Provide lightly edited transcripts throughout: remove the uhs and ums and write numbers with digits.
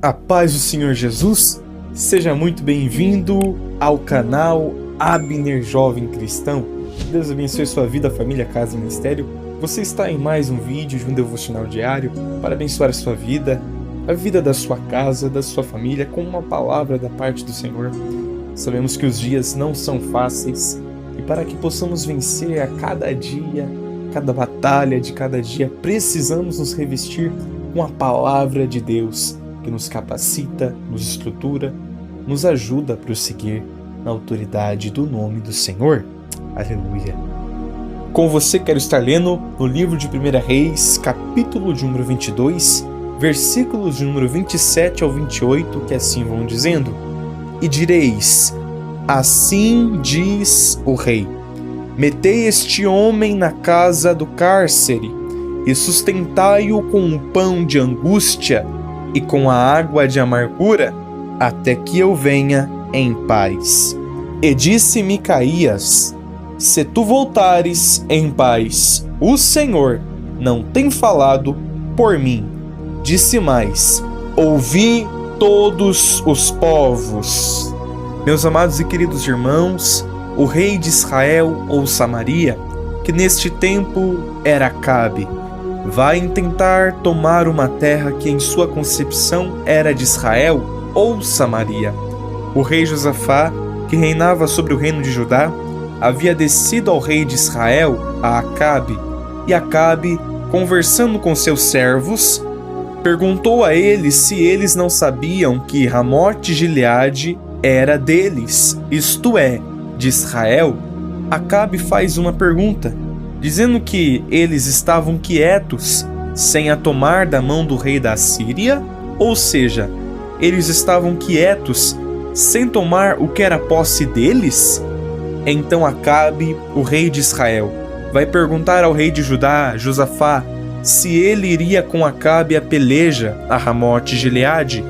A paz do Senhor Jesus, seja muito bem-vindo ao canal Abner Jovem Cristão. Deus abençoe sua vida, família, casa e ministério. Você está em mais um vídeo de um devocional diário para abençoar a sua vida, a vida da sua casa, da sua família, com uma palavra da parte do Senhor. Sabemos que os dias não são fáceis e para que possamos vencer a cada dia, cada batalha de cada dia, precisamos nos revestir com a palavra de Deus, que nos capacita, nos estrutura, nos ajuda a prosseguir na autoridade do nome do Senhor. Aleluia! Com você quero estar lendo no livro de 1 Reis, capítulo de número 22, versículos de número 27 ao 28, que assim vão dizendo: E direis, assim diz o rei, metei este homem na casa do cárcere, e sustentai-o com um pão de angústia, e com a água de amargura, até que eu venha em paz. E disse Micaías: Se tu voltares em paz, o Senhor não tem falado por mim. Disse mais: Ouvi todos os povos. Meus amados e queridos irmãos, o rei de Israel ou Samaria, que neste tempo era Acabe, vai tentar tomar uma terra que em sua concepção era de Israel ou Samaria. O rei Josafá, que reinava sobre o reino de Judá, havia descido ao rei de Israel, a Acabe, e Acabe, conversando com seus servos, perguntou a eles se eles não sabiam que Ramote-Gileade era deles, isto é, de Israel. Acabe faz uma pergunta, dizendo que eles estavam quietos, sem a tomar da mão do rei da Síria, ou seja, eles estavam quietos, sem tomar o que era posse deles? Então Acabe, o rei de Israel, vai perguntar ao rei de Judá, Josafá, se ele iria com Acabe a peleja a Ramote-Gileade.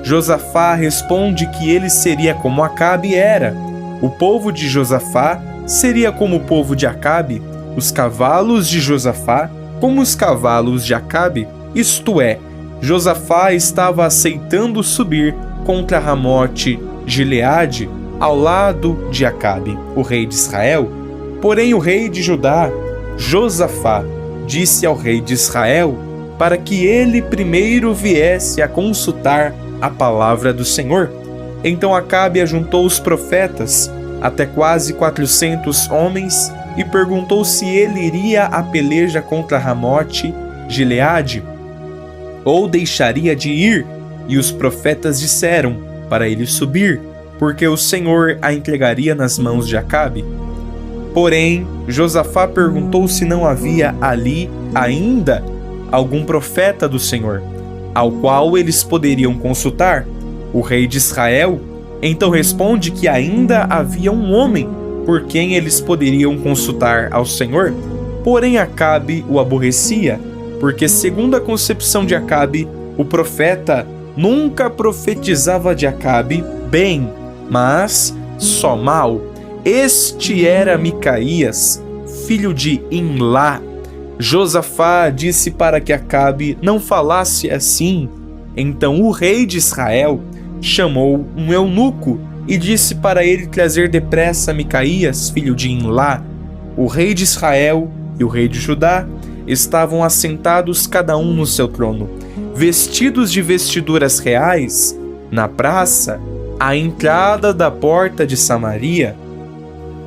Josafá responde que ele seria como Acabe era. O povo de Josafá seria como o povo de Acabe, os cavalos de Josafá como os cavalos de Acabe, isto é, Josafá estava aceitando subir contra Ramote-Gileade ao lado de Acabe, o rei de Israel. Porém o rei de Judá, Josafá, disse ao rei de Israel para que ele primeiro viesse a consultar a palavra do Senhor. Então Acabe ajuntou os profetas, até quase 400 homens, e perguntou se ele iria à peleja contra Ramote-Gileade ou deixaria de ir, e os profetas disseram para ele subir, porque o Senhor a entregaria nas mãos de Acabe. Porém, Josafá perguntou se não havia ali ainda algum profeta do Senhor, ao qual eles poderiam consultar. O rei de Israel então responde que ainda havia um homem por quem eles poderiam consultar ao Senhor. Porém Acabe o aborrecia, porque segundo a concepção de Acabe, o profeta nunca profetizava de Acabe bem, mas só mal. Este era Micaías, filho de Imlá. Josafá disse para que Acabe não falasse assim. Então o rei de Israel chamou um eunuco e disse para ele trazer depressa Micaías, filho de Imlá. O rei de Israel e o rei de Judá estavam assentados cada um no seu trono, vestidos de vestiduras reais, na praça, à entrada da porta de Samaria.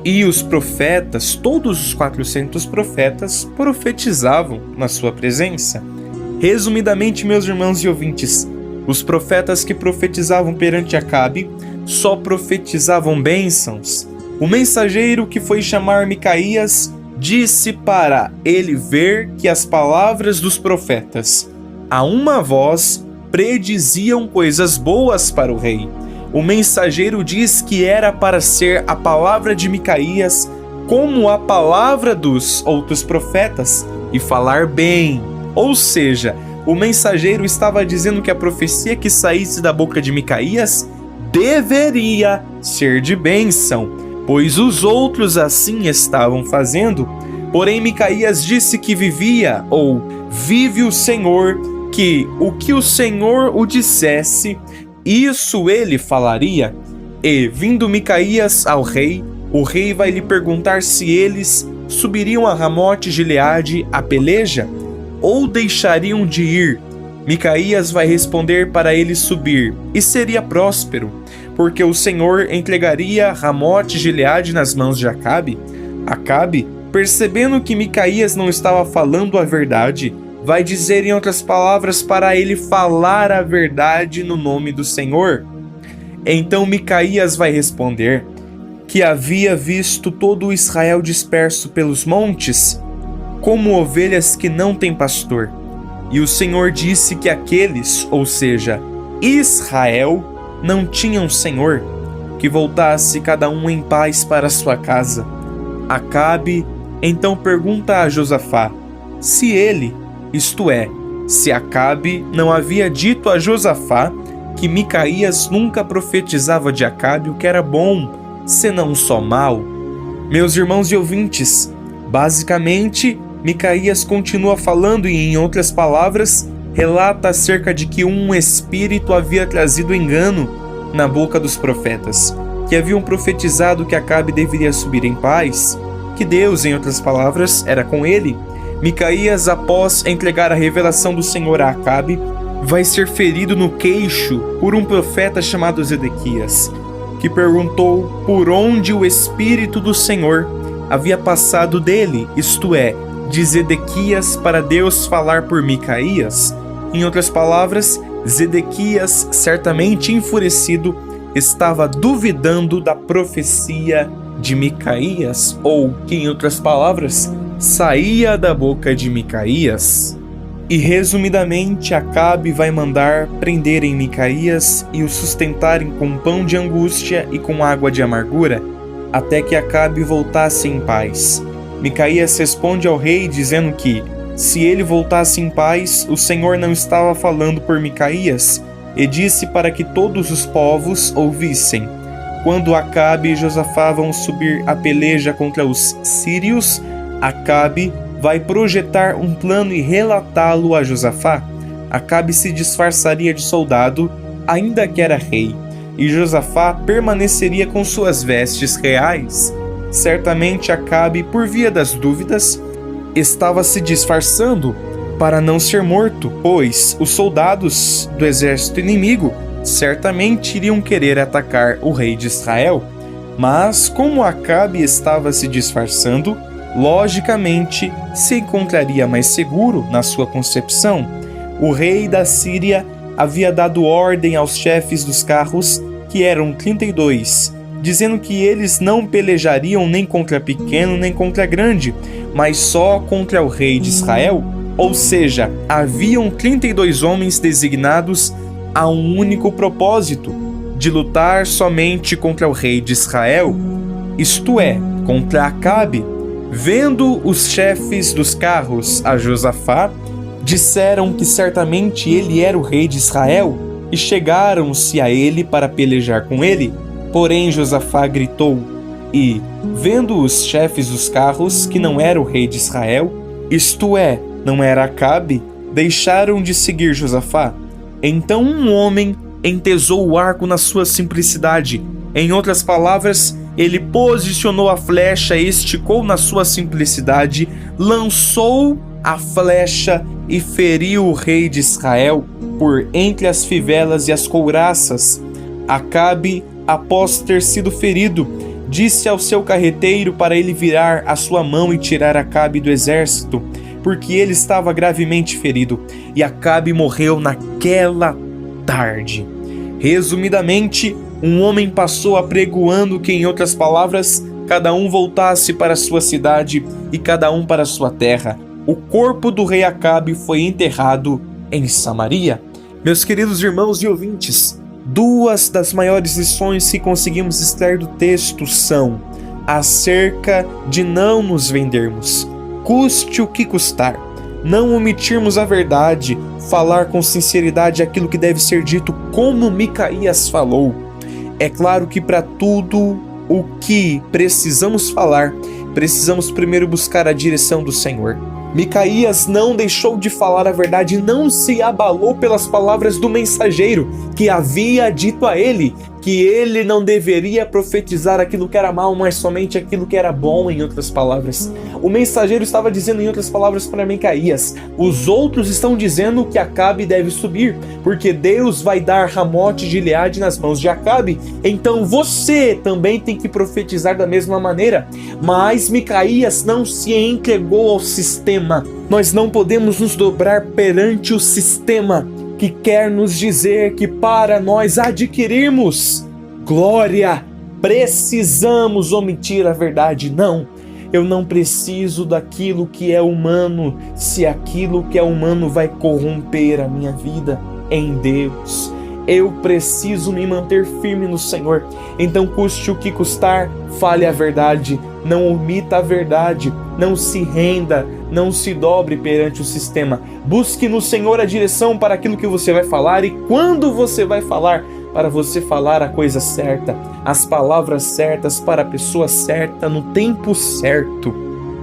E os profetas, todos os 400 profetas, profetizavam na sua presença. Resumidamente, meus irmãos e ouvintes, os profetas que profetizavam perante Acabe só profetizavam bênçãos. O mensageiro que foi chamar Micaías disse para ele ver que as palavras dos profetas, a uma voz, prediziam coisas boas para o rei. O mensageiro diz que era para ser a palavra de Micaías como a palavra dos outros profetas e falar bem. Ou seja, o mensageiro estava dizendo que a profecia que saísse da boca de Micaías deveria ser de bênção, pois os outros assim estavam fazendo. Porém Micaías disse que vivia ou vive o Senhor que o que o Senhor o dissesse, isso ele falaria. E, vindo Micaías ao rei, o rei vai lhe perguntar se eles subiriam a Ramote-Gileade a peleja, ou deixariam de ir. Micaías vai responder para ele subir, e seria próspero, porque o Senhor entregaria Ramote-Gileade nas mãos de Acabe. Acabe, percebendo que Micaías não estava falando a verdade, vai dizer em outras palavras para ele falar a verdade no nome do Senhor. Então Micaías vai responder que havia visto todo o Israel disperso pelos montes, como ovelhas que não têm pastor. E o Senhor disse que aqueles, ou seja, Israel, não tinham Senhor, que voltasse cada um em paz para sua casa. Acabe então pergunta a Josafá se ele, isto é, se Acabe não havia dito a Josafá que Micaías nunca profetizava de Acabe o que era bom, senão só mal. Meus irmãos e ouvintes, basicamente, Micaías continua falando e, em outras palavras, relata acerca de que um espírito havia trazido engano na boca dos profetas, que haviam profetizado que Acabe deveria subir em paz, que Deus, em outras palavras, era com ele. Micaías, após entregar a revelação do Senhor a Acabe, vai ser ferido no queixo por um profeta chamado Zedequias, que perguntou por onde o Espírito do Senhor havia passado dele, isto é, de Zedequias para Deus falar por Micaías. Em outras palavras, Zedequias, certamente enfurecido, estava duvidando da profecia de Micaías, ou que, em outras palavras, saía da boca de Micaías. E resumidamente, Acabe vai mandar prenderem Micaías e o sustentarem com pão de angústia e com água de amargura, até que Acabe voltasse em paz. Micaías responde ao rei dizendo que, se ele voltasse em paz, o Senhor não estava falando por Micaías, e disse para que todos os povos ouvissem. Quando Acabe e Josafá vão subir a peleja contra os sírios, Acabe vai projetar um plano e relatá-lo a Josafá. Acabe se disfarçaria de soldado, ainda que era rei, e Josafá permaneceria com suas vestes reais. Certamente Acabe, por via das dúvidas, estava se disfarçando para não ser morto, pois os soldados do exército inimigo certamente iriam querer atacar o rei de Israel. Mas como Acabe estava se disfarçando, logicamente se encontraria mais seguro na sua concepção. O rei da Síria havia dado ordem aos chefes dos carros, que eram 32, dizendo que eles não pelejariam nem contra pequeno nem contra grande, mas só contra o rei de Israel. Ou seja, haviam 32 homens designados a um único propósito, de lutar somente contra o rei de Israel, isto é, contra Acabe. Vendo os chefes dos carros a Josafá, disseram que certamente ele era o rei de Israel, e chegaram-se a ele para pelejar com ele. Porém Josafá gritou, e, vendo os chefes dos carros que não era o rei de Israel, isto é, não era Acabe, deixaram de seguir Josafá. Então um homem entesou o arco na sua simplicidade. Em outras palavras, ele posicionou a flecha, esticou na sua simplicidade, lançou a flecha e feriu o rei de Israel por entre as fivelas e as couraças. Acabe, após ter sido ferido, disse ao seu carreteiro para ele virar a sua mão e tirar Acabe do exército, porque ele estava gravemente ferido, e Acabe morreu naquela tarde. Resumidamente, um homem passou apregoando que, em outras palavras, cada um voltasse para sua cidade e cada um para sua terra. O corpo do rei Acabe foi enterrado em Samaria. Meus queridos irmãos e ouvintes, duas das maiores lições que conseguimos extrair do texto são acerca de não nos vendermos, custe o que custar, não omitirmos a verdade, falar com sinceridade aquilo que deve ser dito como Micaías falou. É claro que para tudo o que precisamos falar, precisamos primeiro buscar a direção do Senhor. Micaías não deixou de falar a verdade, não se abalou pelas palavras do mensageiro que havia dito a ele que ele não deveria profetizar aquilo que era mal, mas somente aquilo que era bom, em outras palavras. O mensageiro estava dizendo em outras palavras para Micaías: os outros estão dizendo que Acabe deve subir, porque Deus vai dar Ramote de Gileade nas mãos de Acabe, então você também tem que profetizar da mesma maneira. Mas Micaías não se entregou ao sistema. Nós não podemos nos dobrar perante o sistema que quer nos dizer que para nós adquirirmos glória, precisamos omitir a verdade. Não, eu não preciso daquilo que é humano, se aquilo que é humano vai corromper a minha vida em Deus. Eu preciso me manter firme no Senhor. Então, custe o que custar, fale a verdade, não omita a verdade, não se renda, não se dobre perante o sistema. Busque no Senhor a direção para aquilo que você vai falar e quando você vai falar, para você falar a coisa certa, as palavras certas para a pessoa certa no tempo certo.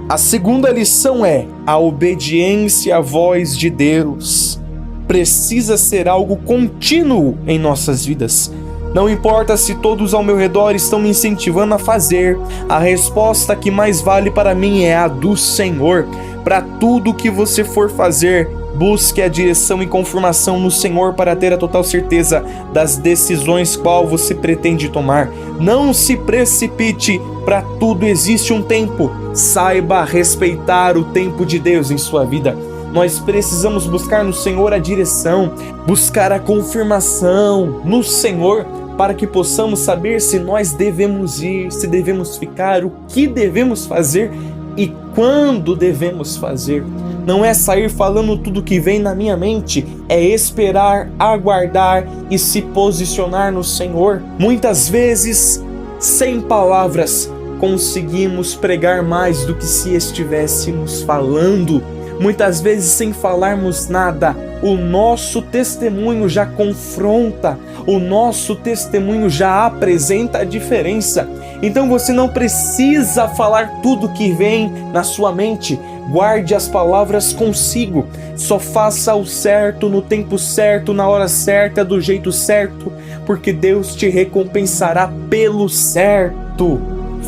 A segunda lição é: a obediência à voz de Deus precisa ser algo contínuo em nossas vidas. Não importa se todos ao meu redor estão me incentivando a fazer, a resposta que mais vale para mim é a do Senhor. Para tudo que você for fazer, busque a direção e confirmação no Senhor para ter a total certeza das decisões qual você pretende tomar. Não se precipite, para tudo existe um tempo. Saiba respeitar o tempo de Deus em sua vida. Nós precisamos buscar no Senhor a direção, buscar a confirmação no Senhor, para que possamos saber se nós devemos ir, se devemos ficar, o que devemos fazer e quando devemos fazer. Não é sair falando tudo que vem na minha mente, é esperar, aguardar e se posicionar no Senhor. Muitas vezes, sem palavras, conseguimos pregar mais do que se estivéssemos falando. Muitas vezes, sem falarmos nada, o nosso testemunho já confronta, o nosso testemunho já apresenta a diferença. Então você não precisa falar tudo que vem na sua mente, guarde as palavras consigo, só faça o certo no tempo certo, na hora certa, do jeito certo, porque Deus te recompensará pelo certo.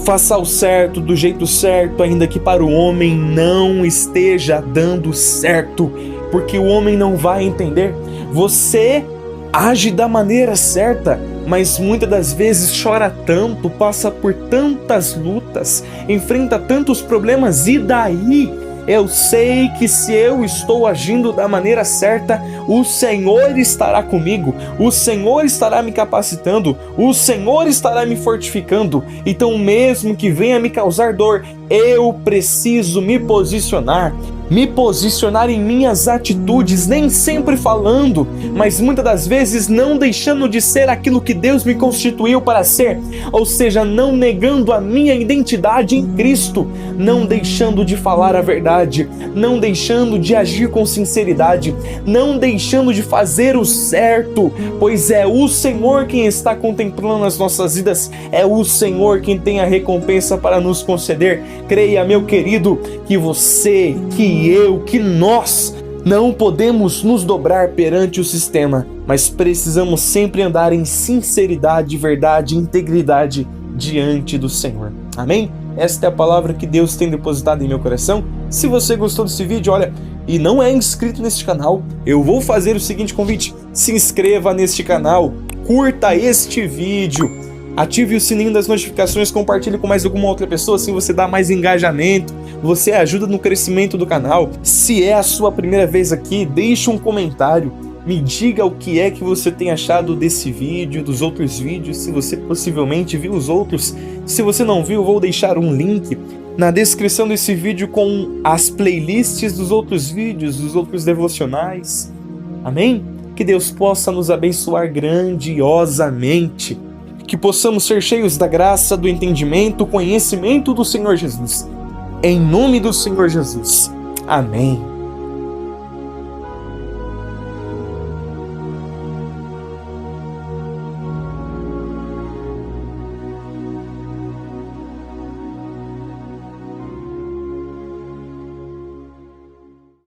Faça o certo do jeito certo, ainda que para o homem não esteja dando certo, porque o homem não vai entender. Você age da maneira certa, mas muitas das vezes chora tanto, passa por tantas lutas, enfrenta tantos problemas, e daí? Eu sei que se eu estou agindo da maneira certa, o Senhor estará comigo, o Senhor estará me capacitando, o Senhor estará me fortificando. Então, mesmo que venha me causar dor, eu preciso me posicionar em minhas atitudes, nem sempre falando, mas muitas das vezes não deixando de ser aquilo que Deus me constituiu para ser, ou seja, não negando a minha identidade em Cristo, não deixando de falar a verdade, não deixando de agir com sinceridade, não deixando de fazer o certo, pois é o Senhor quem está contemplando as nossas vidas, é o Senhor quem tem a recompensa para nos conceder. Creia, meu querido, que você, que nós não podemos nos dobrar perante o sistema, mas precisamos sempre andar em sinceridade, verdade e integridade diante do Senhor. Amém? Esta é a palavra que Deus tem depositado em meu coração. Se você gostou desse vídeo, olha, e não é inscrito neste canal, eu vou fazer o seguinte convite: se inscreva neste canal, curta este vídeo, ative o sininho das notificações, compartilhe com mais alguma outra pessoa, assim você dá mais engajamento, você ajuda no crescimento do canal. Se é a sua primeira vez aqui, deixe um comentário, me diga o que é que você tem achado desse vídeo, dos outros vídeos, se você possivelmente viu os outros. Se você não viu, vou deixar um link na descrição desse vídeo com as playlists dos outros vídeos, dos outros devocionais. Amém? Que Deus possa nos abençoar grandiosamente, que possamos ser cheios da graça, do entendimento, conhecimento do Senhor Jesus. Em nome do Senhor Jesus. Amém.